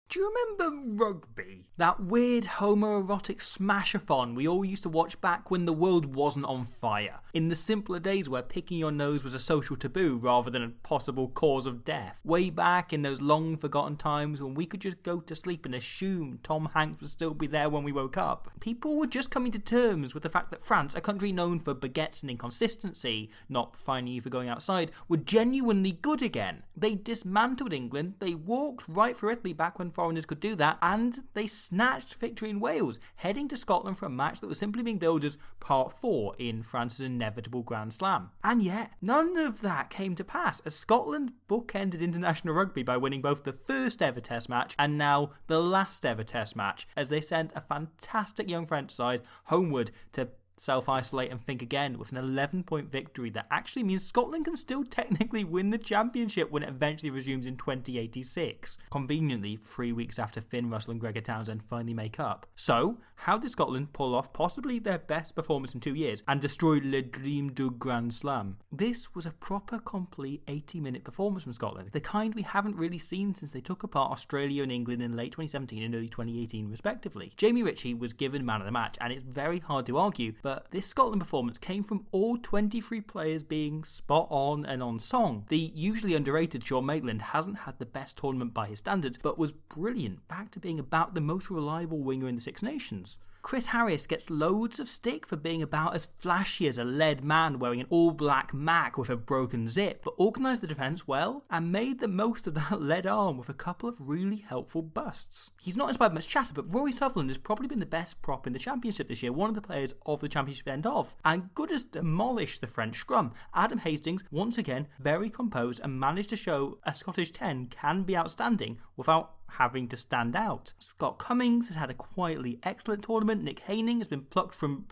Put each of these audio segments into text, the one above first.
Do you remember Rugby? That weird homoerotic smash-a-thon we all used to watch back when the world wasn't on fire, in the simpler days where picking your nose was a social taboo rather than a possible cause of death. Way back in those long forgotten times when we could just go to sleep and assume Tom Hanks would still be there when we woke up. People were just coming to terms with the fact that France, a country known for baguettes and inconsistency, not fining you for going outside, were genuinely good again. They dismantled England, they walked right through Italy back when foreigners could do that, and they snatched victory in Wales, heading to Scotland for a match that was simply being billed as Part 4 in France's inevitable Grand Slam. And yet, none of that came to pass, as Scotland bookended international rugby by winning both the first ever Test match and now the last ever Test match, as they sent a fantastic young French side homeward to self-isolate and think again with an 11-point victory that actually means Scotland can still technically win the championship when it eventually resumes in 2086. Conveniently, 3 weeks after Finn Russell and Gregor Townsend finally make up. So, how did Scotland pull off possibly their best performance in 2 years and destroy Le Dream du Grand Slam? This was a proper, complete 80-minute performance from Scotland, the kind we haven't really seen since they took apart Australia and England in late 2017 and early 2018 respectively. Jamie Ritchie was given man of the match, and it's very hard to argue, but this Scotland performance came from all 23 players being spot on and on song. The usually underrated Sean Maitland hasn't had the best tournament by his standards, but was brilliant, back to being about the most reliable winger in the Six Nations. Chris Harris gets loads of stick for being about as flashy as a lead man wearing an all-black Mac with a broken zip, but organised the defence well and made the most of that lead arm with a couple of really helpful busts. He's not inspired much chatter, but Rory Sutherland has probably been the best prop in the championship this year, one of the players of the championship end of, and good as demolished the French scrum. Adam Hastings, once again, very composed and managed to show a Scottish 10 can be outstanding without having to stand out. Scott Cummings has had a quietly excellent tournament. Nick Haining has been plucked from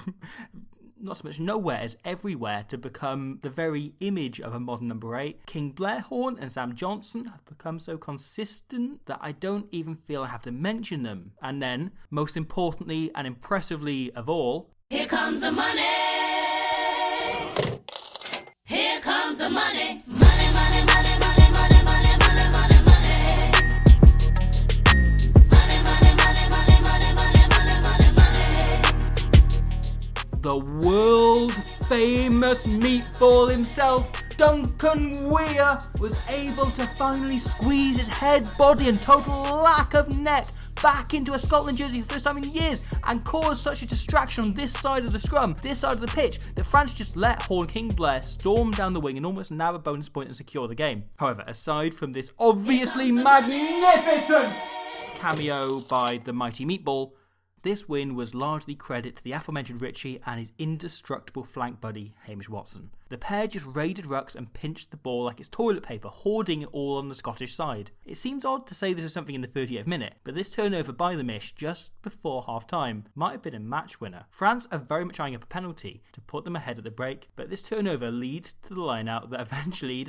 not so much nowhere as everywhere to become the very image of a modern number 8. King Blairhorn and Sam Johnson have become so consistent that I don't even feel I have to mention them. And then, most importantly and impressively of all, here comes the money. Here comes the money. Money, money, money, money, money, money, money, money, money. The world famous meatball himself, Duncan Weir, was able to finally squeeze his head, body and total lack of neck back into a Scotland jersey for the first time in years and cause such a distraction on this side of the scrum, this side of the pitch, that France just let Horn King Blair storm down the wing and almost nab a bonus point and secure the game. However, aside from this obviously magnificent cameo by the mighty meatball, this win was largely credit to the aforementioned Ritchie and his indestructible flank buddy, Hamish Watson. The pair just raided rucks and pinched the ball like it's toilet paper, hoarding it all on the Scottish side. It seems odd to say this was something in the 38th minute, but this turnover by the Mish just before half-time might have been a match winner. France are very much eyeing up a penalty to put them ahead at the break, but this turnover leads to the line-out that eventually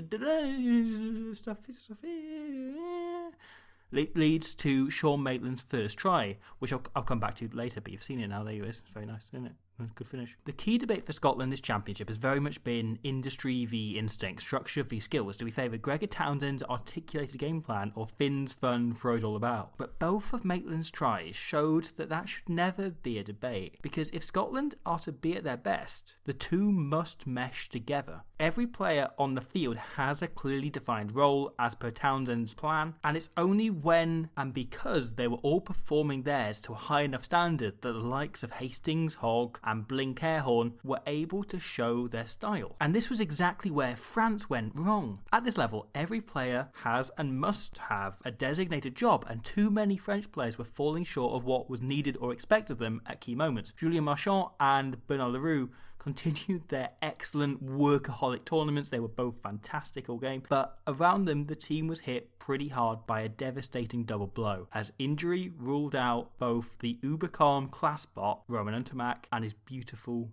leads to Sean Maitland's first try, which I'll come back to later, but you've seen it now. There you is. It's very nice, isn't it? Good finish. The key debate for Scotland this championship has very much been industry v instinct, structure v skills. Do we favour Gregor Townsend's articulated game plan or Finn's fun throw it all about? But both of Maitland's tries showed that that should never be a debate, because if Scotland are to be at their best, the two must mesh together. Every player on the field has a clearly defined role as per Townsend's plan, and it's only when and because they were all performing theirs to a high enough standard that the likes of Hastings, Hogg and Blinkerhorn were able to show their style. And this was exactly where France went wrong. At this level, every player has and must have a designated job, and too many French players were falling short of what was needed or expected of them at key moments. Julien Marchand and Bernard Leroux continued their excellent workaholic tournaments. They were both fantastic all game, but around them the team was hit pretty hard by a devastating double blow, as injury ruled out both the uber calm class bot Roman Untermack and his beautiful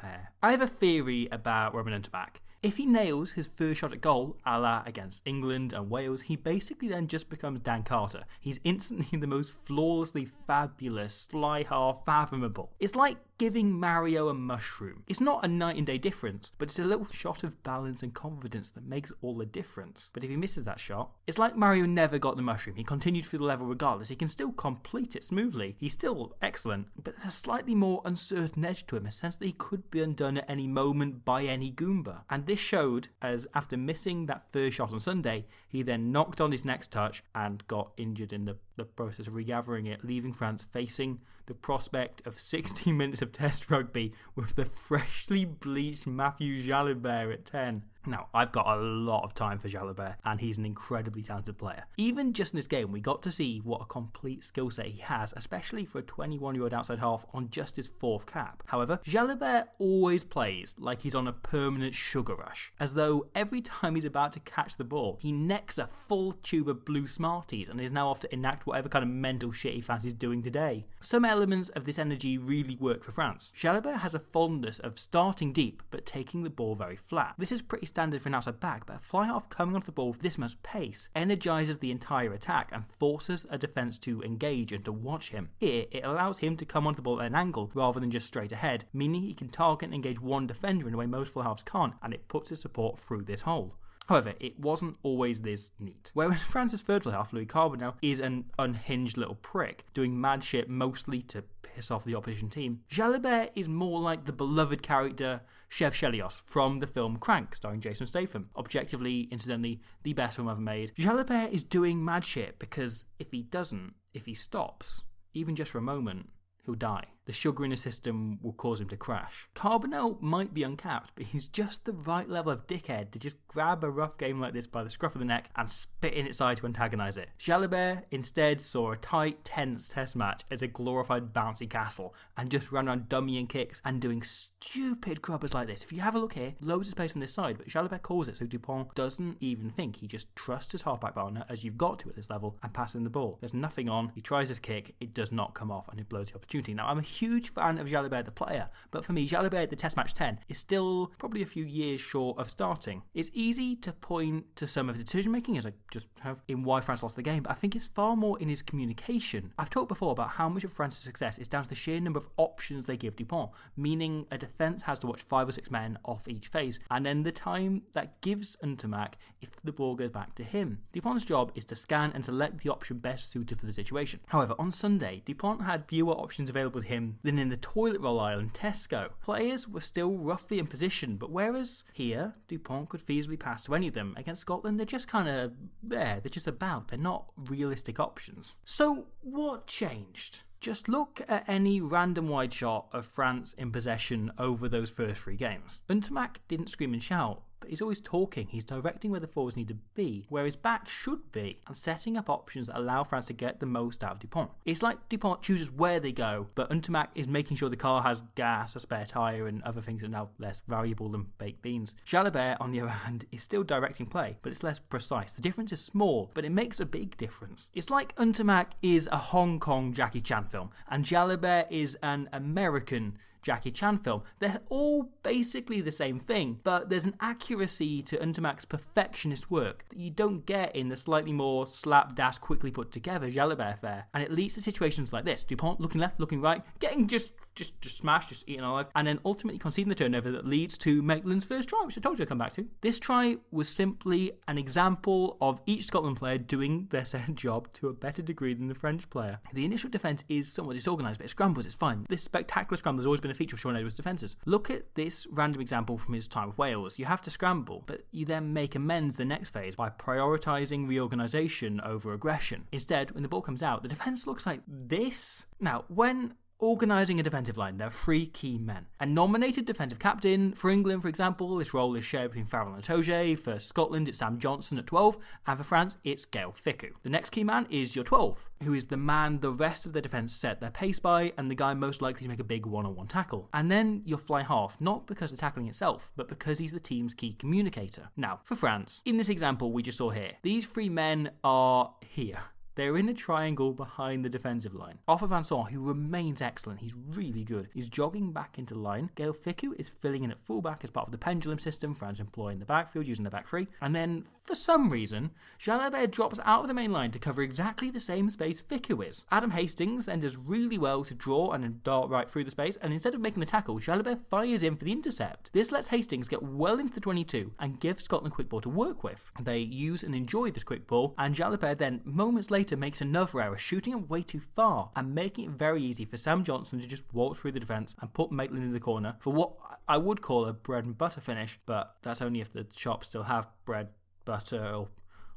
hair. I have a theory about Roman Untermack. If he nails his first shot at goal, a la against England and Wales, he basically then just becomes Dan Carter. He's instantly the most flawlessly fabulous, fly half fathomable. It's like giving Mario a mushroom. It's not a night and day difference, but it's a little shot of balance and confidence that makes all the difference. But if he misses that shot, it's like Mario never got the mushroom. He continued through the level regardless. He can still complete it smoothly. He's still excellent, but there's a slightly more uncertain edge to him, a sense that he could be undone at any moment by any Goomba. And this showed as after missing that first shot on Sunday, he then knocked on his next touch and got injured in the process of regathering it, leaving France facing the prospect of 60 minutes of test rugby with the freshly bleached Matthew Jalibert at 10. Now, I've got a lot of time for Jalibert, and he's an incredibly talented player. Even just in this game, we got to see what a complete skill set he has, especially for a 21-year-old outside half on just his 4th cap. However, Jalibert always plays like he's on a permanent sugar rush, as though every time he's about to catch the ball, he necks a full tube of blue Smarties and is now off to enact whatever kind of mental shit he fancies doing today. Some elements of this energy really work for France. Jalibert has a fondness of starting deep, but taking the ball very flat. This is pretty standard for an outside back, but a fly half coming onto the ball with this much pace energizes the entire attack and forces a defence to engage and to watch him. Here, it allows him to come onto the ball at an angle rather than just straight ahead, meaning he can target and engage one defender in a way most fly halves can't, and it puts his support through this hole. However, it wasn't always this neat. Whereas France's third fly half, Louis Carbonel, is an unhinged little prick, doing mad shit mostly to piss off the opposition team, Jalibert is more like the beloved character Chev Chelios from the film Crank, starring Jason Statham. Objectively, incidentally, the best film ever made. Jalibert is doing mad shit because if he stops, even just for a moment, he'll die. The sugar in his system will cause him to crash. Carbonel might be uncapped, but he's just the right level of dickhead to just grab a rough game like this by the scruff of the neck and spit in its side to antagonise it. Jalibert instead saw a tight, tense test match as a glorified bouncy castle and just ran around dummying kicks and doing stupid grubbers like this. If you have a look here, loads of space on this side, but Jalibert calls it so Dupont doesn't even think. He just trusts his halfback partner, as you've got to at this level, and passes him the ball. There's nothing on, he tries his kick, it does not come off, and it blows the opportunity. Now, I'm a huge fan of Jalibert the player, but for me, Jalibert the Test Match 10 is still probably a few years short of starting. It's easy to point to some of the decision making, as I just have, in why France lost the game, but I think it's far more in his communication. I've talked before about how much of France's success is down to the sheer number of options they give Dupont, meaning a defence has to watch 5 or 6 men off each phase, and then the time that gives Untermac if the ball goes back to him. Dupont's job is to scan and select the option best suited for the situation. However, on Sunday, Dupont had fewer options available to him than in the toilet roll aisle in Tesco. Players were still roughly in position, but whereas here, Dupont could feasibly pass to any of them, against Scotland they're just kind of there, they're just about, they're not realistic options. So what changed? Just look at any random wide shot of France in possession over those first 3 games. Untermac didn't scream and shout, but he's always talking. He's directing where the forwards need to be, where his back should be, and setting up options that allow France to get the most out of Dupont. It's like Dupont chooses where they go, but Untermac is making sure the car has gas, a spare tyre, and other things that are now less valuable than baked beans. Jalibert, on the other hand, is still directing play, but it's less precise. The difference is small, but it makes a big difference. It's like Untermac is a Hong Kong Jackie Chan film, and Jalibert is an American Jackie Chan film. They're all basically the same thing, but there's an accuracy to Untermac's perfectionist work that you don't get in the slightly more slapdash, quickly put together Jalibert affair, and it leads to situations like this. Dupont looking left, looking right, getting just smashed, just eaten alive, and then ultimately conceding the turnover that leads to Maitland's first try, which I told you I'd come back to. This try was simply an example of each Scotland player doing their said job to a better degree than the French player. The initial defence is somewhat disorganised, but it scrambles, it's fine. This spectacular scramble has always been a feature of Sean Edwards' defences. Look at this random example from his time with Wales. You have to scramble, but you then make amends the next phase by prioritising reorganisation over aggression. Instead, when the ball comes out, the defence looks like this. Now, when organising a defensive line, there are 3 key men. A nominated defensive captain. For England, for example, this role is shared between Farrell and Itoje. For Scotland, it's Sam Johnson at 12. And for France, it's Gael Fickou. The next key man is your 12, who is the man the rest of the defence set their pace by, and the guy most likely to make a big one-on-one tackle. And then your fly half, not because of the tackling itself, but because he's the team's key communicator. Now, for France, in this example we just saw here, these 3 men are here. They're in a triangle behind the defensive line. Arthur Van Saun, who remains excellent, he's really good, is jogging back into line. Gail Fickou is filling in at fullback as part of the pendulum system France employ in the backfield using the back three. And then, for some reason, Jalabert drops out of the main line to cover exactly the same space Fickou is. Adam Hastings then does really well to draw and dart right through the space, and instead of making the tackle, Jalabert fires in for the intercept. This lets Hastings get well into the 22 and give Scotland quick ball to work with. They use and enjoy this quick ball, and Jalabert then, moments later, makes another error, shooting it way too far and making it very easy for Sam Johnson to just walk through the defence and put Maitland in the corner for what I would call a bread and butter finish, but that's only if the shops still have bread, butter,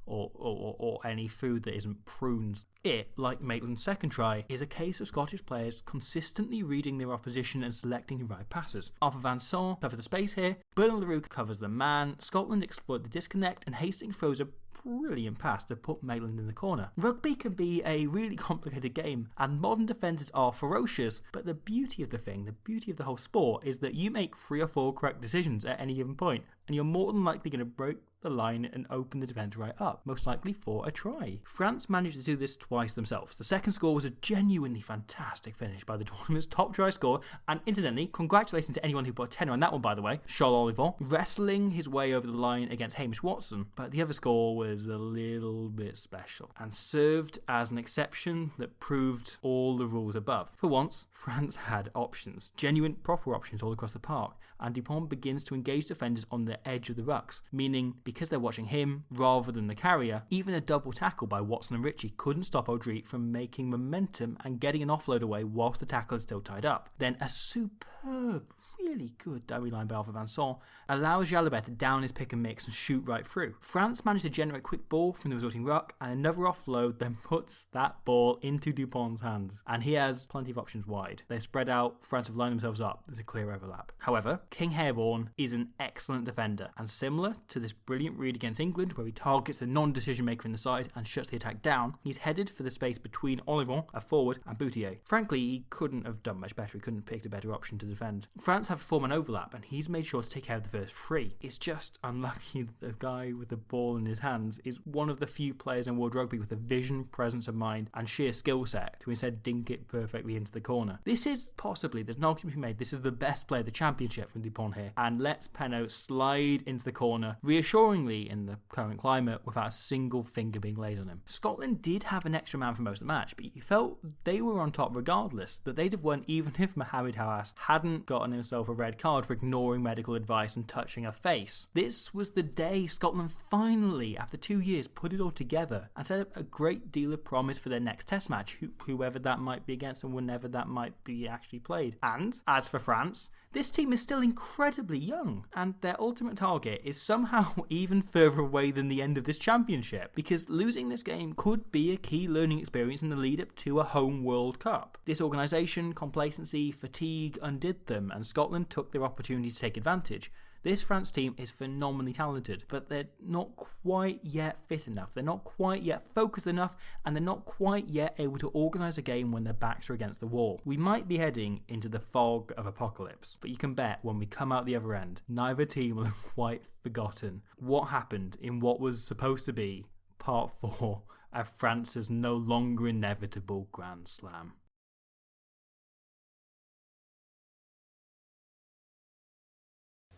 or any food that isn't prunes. It, like Maitland's second try, is a case of Scottish players consistently reading their opposition and selecting the right passes. Arthur Van Saun covers the space here, Bernard LaRue covers the man, Scotland exploit the disconnect, and Hastings throws a brilliant pass to put Maitland in the corner. Rugby can be a really complicated game, and modern defences are ferocious, but the beauty of the whole sport, is that you make 3 or 4 correct decisions at any given point, and you're more than likely going to break the line and open the defence right up, most likely for a try. France managed to do this twice themselves. The second score was a genuinely fantastic finish by the tournament's top try scorer, and incidentally, congratulations to anyone who put a tenner on that one, by the way, Charles Olivon, wrestling his way over the line against Hamish Watson, but the other score was a little bit special and served as an exception that proved all the rules above. For once, France had options, genuine proper options all across the park, and Dupont begins to engage defenders on the edge of the rucks, meaning because they're watching him rather than the carrier, even a double tackle by Watson and Ritchie couldn't stop Audrey from making momentum and getting an offload away whilst the tackle is still tied up. Then a superb, really good dummy line by Arthur Van Saun allows Jalabert to down his pick and mix and shoot right through. France managed to generate a quick ball from the resulting ruck, and another offload then puts that ball into Dupont's hands, and he has plenty of options wide. They're spread out, France have lined themselves up, there's a clear overlap. However, King Hareborn is an excellent defender, and similar to this brilliant read against England where he targets the non-decision maker in the side and shuts the attack down, he's headed for the space between Olivon, a forward, and Boutier. Frankly, he couldn't have done much better, he couldn't have picked a better option to defend. France have a 4-man overlap, and he's made sure to take care of the first 3. It's just unlucky that the guy with the ball in his hands is one of the few players in World Rugby with a vision, presence of mind, and sheer skill set to instead dink it perfectly into the corner. This is possibly, there's an argument to be made, this is the best player of the championship from Dupont here, and lets Penaud slide into the corner, reassuringly in the current climate, without a single finger being laid on him. Scotland did have an extra man for most of the match, but you felt they were on top regardless, that they'd have won even if Mohamed Hawass hadn't gotten himself a red card for ignoring medical advice and touching a face. This was the day Scotland finally, after 2 years, put it all together and set up a great deal of promise for their next test match, whoever that might be against and whenever that might be actually played. And, as for France, this team is still incredibly young, and their ultimate target is somehow even further away than the end of this championship, because losing this game could be a key learning experience in the lead up to a home World Cup. Disorganisation, complacency, fatigue undid them, and Scotland took their opportunity to take advantage. This France team is phenomenally talented, but they're not quite yet fit enough, they're not quite yet focused enough, and they're not quite yet able to organise a game when their backs are against the wall. We might be heading into the fog of apocalypse, but you can bet when we come out the other end, neither team will have quite forgotten what happened in what was supposed to be part 4 of France's no longer inevitable Grand Slam.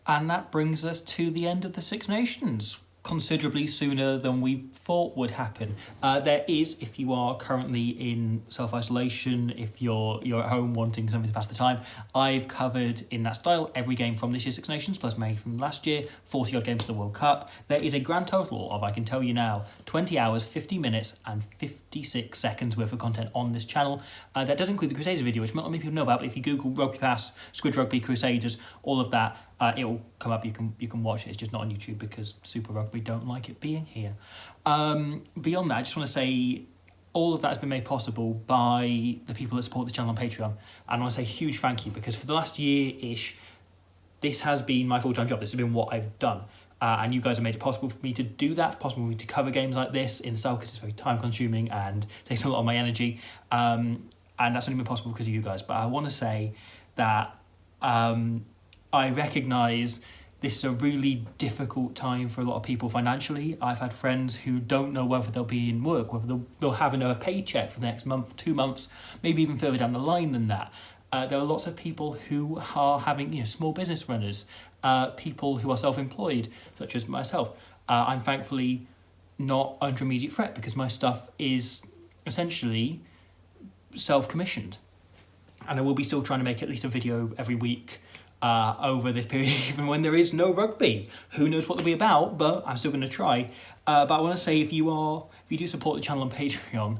And that brings us to the end of the Six Nations, considerably sooner than we thought would happen. There is, if you are currently in self-isolation, if you're at home wanting something to pass the time, I've covered in that style every game from this year's Six Nations, plus many from last year, 40-odd games to the World Cup. There is a grand total of, I can tell you now, 20 hours, 50 minutes and 56 seconds worth of content on this channel. That does include the Crusaders video, which not many people know about, but if you Google Rugby Pass, Squidge Rugby, Crusaders, all of that, it will come up. You can watch it. It's just not on YouTube because Super Rugby don't like it being here. Beyond that, I just want to say all of that has been made possible by the people that support the channel on Patreon. And I want to say a huge thank you, because for the last year-ish, this has been my full-time job. This has been what I've done. And you guys have made it possible for me to do that, possible for me to cover games like this in style, because it's very time-consuming and takes a lot of my energy. And that's only been possible because of you guys. But I want to say that I recognise This is a really difficult time for a lot of people financially. I've had friends who don't know whether they'll be in work, whether they'll have another paycheck for the next month, 2 months, maybe even further down the line than that. There are lots of people who are having, small business runners, people who are self-employed, such as myself. I'm thankfully not under immediate threat because my stuff is essentially self-commissioned. And I will be still trying to make at least a video every week over this period, even when there is no rugby. Who knows what they'll be about, but I'm still going to try. But I want to say, if you do support the channel on Patreon,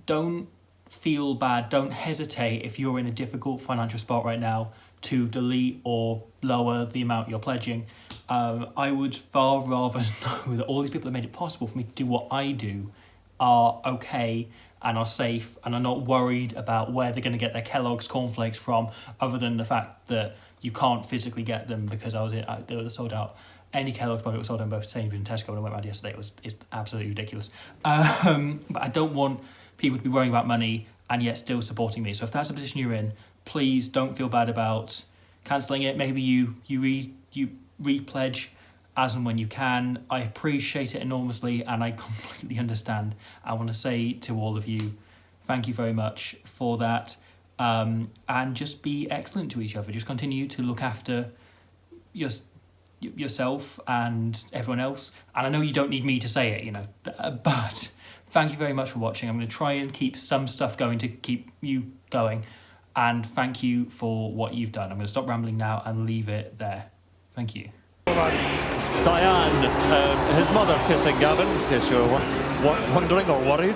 don't feel bad, don't hesitate if you're in a difficult financial spot right now to delete or lower the amount you're pledging. I would far rather know that all these people that made it possible for me to do what I do are okay and are safe and are not worried about where they're going to get their Kellogg's cornflakes from, other than the fact that you can't physically get them because they were sold out. Any Kellogg's product was sold out in both Sainsbury's and Tesco when I went around yesterday. It's absolutely ridiculous. But I don't want people to be worrying about money and yet still supporting me. So if that's the position you're in, please don't feel bad about cancelling it. Maybe you re-pledge as and when you can. I appreciate it enormously and I completely understand. I want to say to all of you, thank you very much for that. And just be excellent to each other. Just continue to look after yourself and everyone else. And I know you don't need me to say it, but thank you very much for watching. I'm going to try and keep some stuff going to keep you going. And thank you for what you've done. I'm going to stop rambling now and leave it there. Thank you. Diane, his mother kissing Gavin, in case you're wondering or worried.